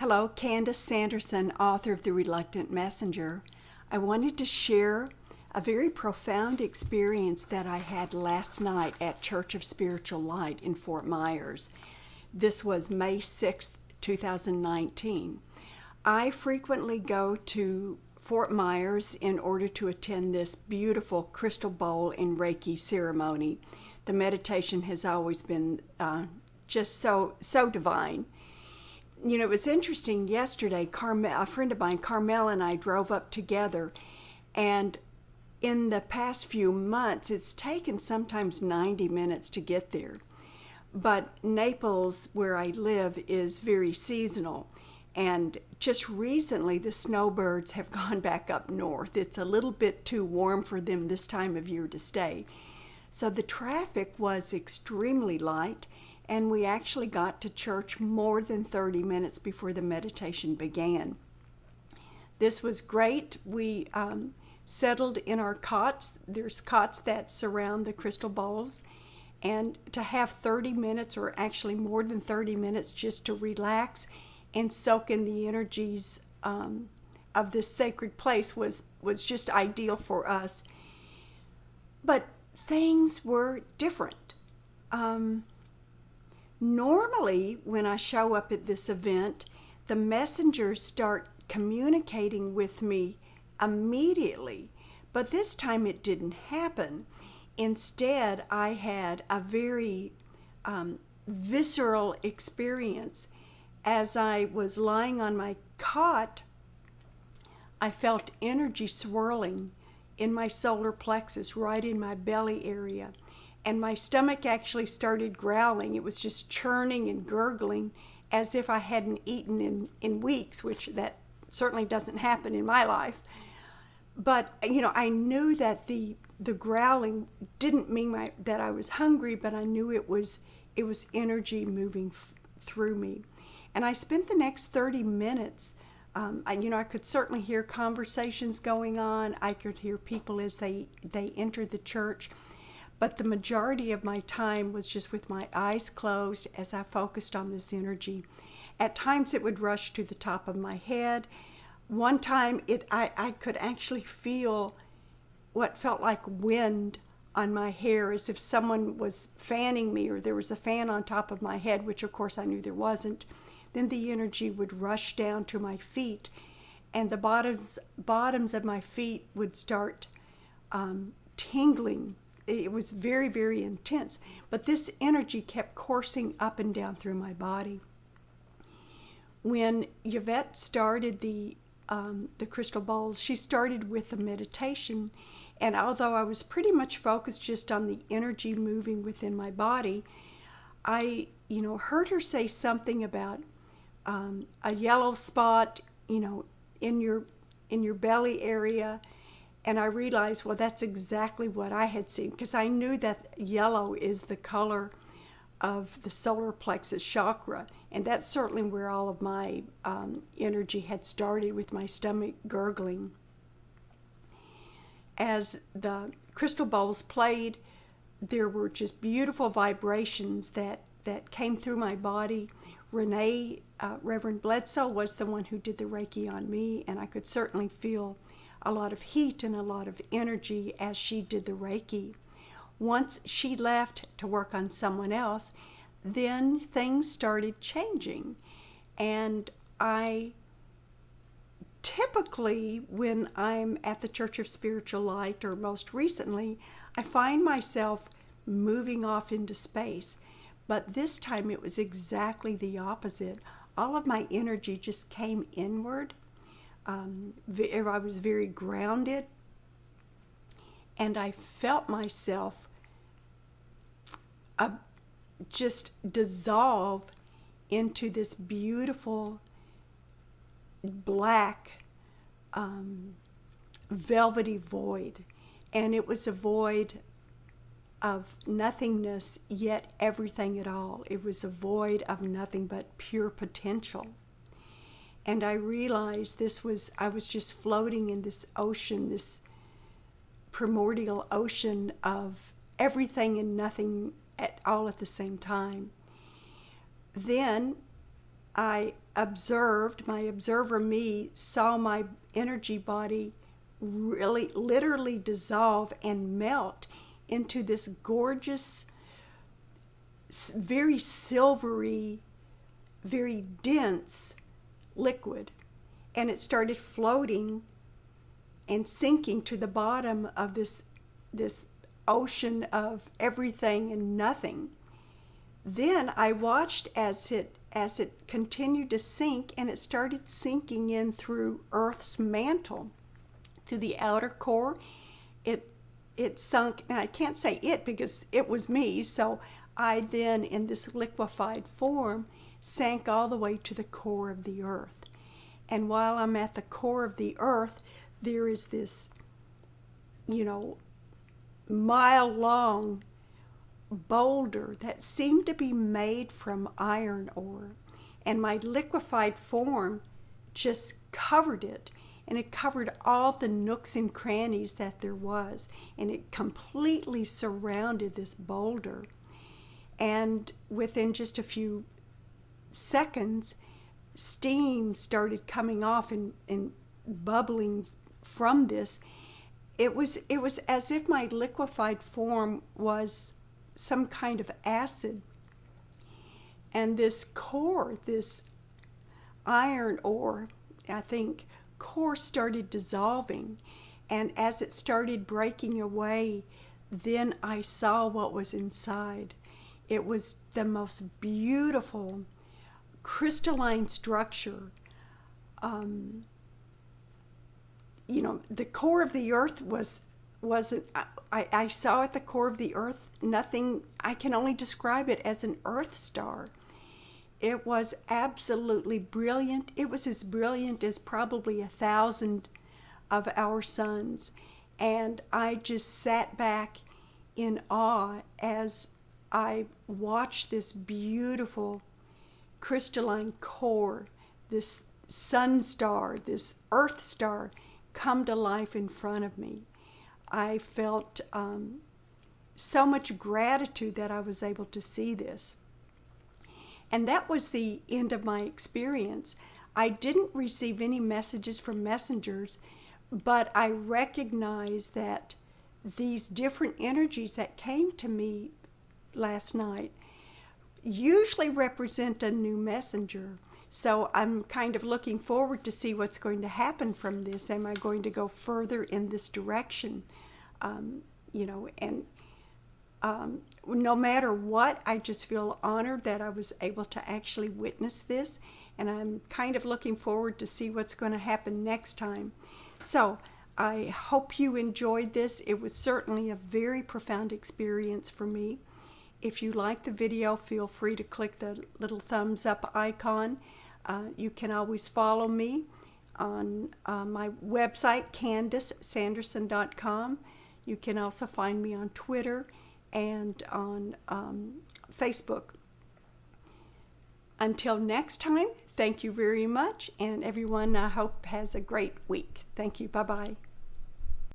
Hello, Candice Sanderson, author of The Reluctant Messenger. I wanted to share a very profound experience that I had last night at Church of Spiritual Light in Fort Myers. This was May 6th, 2019. I frequently go to Fort Myers in order to attend this beautiful crystal bowl and Reiki ceremony. The meditation has always been just so divine. You know, it was interesting yesterday, a friend of mine, Carmel and I drove up together, and in the past few months, it's taken sometimes 90 minutes to get there. But Naples, where I live, is very seasonal, and just recently the snowbirds have gone back up north. It's a little bit too warm for them this time of year to stay. So the traffic was extremely light, and we actually got to church more than 30 minutes before the meditation began. This was great. We settled in our cots. There's cots that surround the crystal bowls, and to have 30 minutes, or actually more than 30 minutes, just to relax and soak in the energies of this sacred place was just ideal for us. But things were different. Normally, when I show up at this event, the messengers start communicating with me immediately, but this time it didn't happen. Instead, I had a very visceral experience. As I was lying on my cot, I felt energy swirling in my solar plexus, right in my belly area. And my stomach actually started growling. It was just churning and gurgling as if I hadn't eaten in weeks, which that certainly doesn't happen in my life. But, you know, I knew that the growling didn't mean that I was hungry, but I knew it was energy moving through me. And I spent the next 30 minutes, I could certainly hear conversations going on. I could hear people as they entered the church. But the majority of my time was just with my eyes closed as I focused on this energy. At times it would rush to the top of my head. One time I could actually feel what felt like wind on my hair, as if someone was fanning me, or there was a fan on top of my head, which of course I knew there wasn't. Then the energy would rush down to my feet, and the bottoms of my feet would start tingling. It was very, very intense, but this energy kept coursing up and down through my body. When Yvette started the crystal bowls, she started with a meditation, and although I was pretty much focused just on the energy moving within my body, I heard her say something about a yellow spot, in your belly area. And I realized, well, that's exactly what I had seen, because I knew that yellow is the color of the solar plexus chakra. And that's certainly where all of my energy had started, with my stomach gurgling. As the crystal bowls played, there were just beautiful vibrations that came through my body. Reverend Bledsoe was the one who did the Reiki on me, and I could certainly feel a lot of heat and a lot of energy as she did the Reiki. Once she left to work on someone else, then things started changing. And I typically, when I'm at the Church of Spiritual Light, or most recently, I find myself moving off into space. But this time it was exactly the opposite. All of my energy just came inward. I was very grounded, and I felt myself just dissolve into this beautiful black velvety void. And it was a void of nothingness, yet everything at all. It was a void of nothing but pure potential. And I realized I was just floating in this ocean, this primordial ocean of everything and nothing all at the same time. Then I observed, my observer me saw my energy body really literally dissolve and melt into this gorgeous, very silvery, very dense liquid. And it started floating and sinking to the bottom of this ocean of everything and nothing. Then I watched as it continued to sink, and it started sinking in through Earth's mantle, through the outer core. It sunk. Now I can't say it because it was me, so I then, in this liquefied form, sank all the way to the core of the earth. And while I'm at the core of the earth, there is this, mile-long boulder that seemed to be made from iron ore. And my liquefied form just covered it. And it covered all the nooks and crannies that there was. And it completely surrounded this boulder. And within just a few seconds, steam started coming off and bubbling from this. It was as if my liquefied form was some kind of acid. And this core, this iron ore, I think, core started dissolving. And as it started breaking away, then I saw what was inside. It was the most beautiful crystalline structure. The core of the earth wasn't. I saw at the core of the earth nothing. I can only describe it as an earth star. It was absolutely brilliant. It was as brilliant as probably 1,000 of our suns. And I just sat back in awe as I watched this beautiful crystalline core, this sun star, this earth star, come to life in front of me. I felt so much gratitude that I was able to see this. And that was the end of my experience. I didn't receive any messages from messengers, but I recognized that these different energies that came to me last night usually represent a new messenger. So I'm kind of looking forward to see what's going to happen from this. Am I going to go further in this direction? No matter what, I just feel honored that I was able to actually witness this. And I'm kind of looking forward to see what's going to happen next time. So I hope you enjoyed this. It was certainly a very profound experience for me. If you like the video, feel free to click the little thumbs up icon. You can always follow me on my website, Candice, Sanderson.com. You can also find me on Twitter and on Facebook. Until next time, thank you very much, and everyone, I hope has a great week. Thank you. Bye-bye.